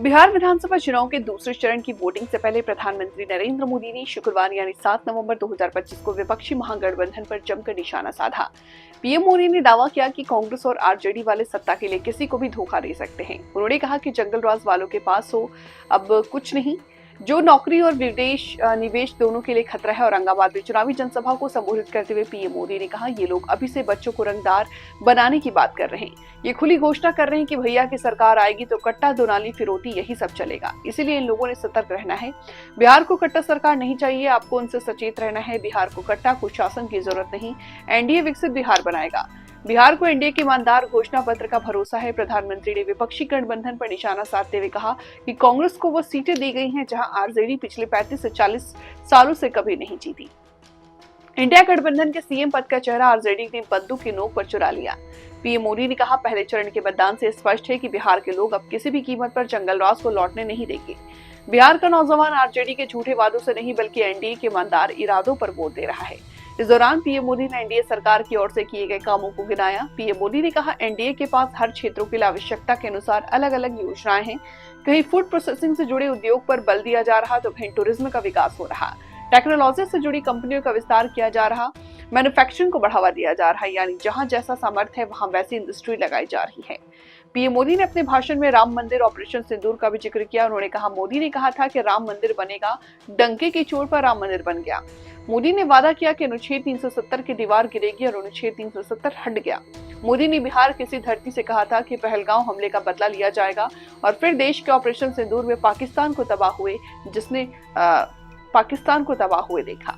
बिहार विधानसभा चुनाव के दूसरे चरण की वोटिंग से पहले प्रधानमंत्री नरेंद्र मोदी ने शुक्रवार यानी 7 नवंबर 2025 को विपक्षी महागठबंधन पर जमकर निशाना साधा। पीएम मोदी ने दावा किया कि कांग्रेस और आरजेडी वाले सत्ता के लिए किसी को भी धोखा दे सकते हैं। उन्होंने कहा कि जंगल राज वालों के पास हो अब कुछ नहीं, जो नौकरी और विदेश निवेश दोनों के लिए खतरा है। औरंगाबाद में चुनावी जनसभा को संबोधित करते हुए पीएम मोदी ने कहा, ये लोग अभी से बच्चों को रंगदार बनाने की बात कर रहे हैं। ये खुली घोषणा कर रहे हैं कि भैया की सरकार आएगी तो कट्टा, दोनाली, फिरौती यही सब चलेगा। इसीलिए इन लोगों ने सतर्क रहना है। बिहार को कट्टा सरकार नहीं चाहिए, आपको उनसे सचेत रहना है। बिहार को कट्टा कुशासन की जरूरत नहीं, एनडीए विकसित बिहार बनाएगा। बिहार को एनडीए के ईमानदार घोषणा पत्र का भरोसा है। प्रधानमंत्री ने विपक्षी गठबंधन पर निशाना साधते हुए कहा कि कांग्रेस को वो सीटें दी गई हैं जहां आरजेडी पिछले 35 से 40 सालों से कभी नहीं जीती। इंडिया गठबंधन के सीएम पद का चेहरा आरजेडी ने बंदूक की नोक पर चुरा लिया। पीएम मोदी ने कहा, पहले चरण के मतदान से स्पष्ट है कि बिहार के लोग अब किसी भी कीमत पर जंगल राज को लौटने नहीं देंगे। बिहार का नौजवान आरजेडी के झूठे वादों से नहीं बल्कि एनडीए के ईमानदार इरादों पर वोट दे रहा है। इस दौरान पीएम मोदी ने एनडीए सरकार की ओर से किए गए कामों को गिनाया। पीएम मोदी ने कहा, एनडीए के पास हर क्षेत्रों के लिए आवश्यकता के अनुसार अलग अलग योजनाएं हैं। कहीं फूड प्रोसेसिंग से जुड़े उद्योग पर बल दिया जा रहा तो कहीं टूरिज्म का विकास हो रहा, टेक्नोलॉजी से जुड़ी कंपनियों का विस्तार किया जा रहा, मैन्युफैक्चरिंग को बढ़ावा दिया जा रहा है। यानी जहां जैसा सामर्थ्य है वहां वैसी इंडस्ट्री लगाई जा रही है। पीएम मोदी ने अपने भाषण में राम मंदिर, ऑपरेशन सिंदूर का भी जिक्र किया। उन्होंने कहा, मोदी ने कहा था कि राम मंदिर बनेगा, डंके की चोट पर राम मंदिर बन गया। मोदी ने वादा किया कि अनुच्छेद 370 की दीवार गिरेगी और अनुच्छेद 370 हट गया। मोदी ने बिहार किसी धरती से कहा था कि पहलगांव हमले का बदला लिया जाएगा और फिर देश के ऑपरेशन सिंदूर में पाकिस्तान को तबाह हुए देखा।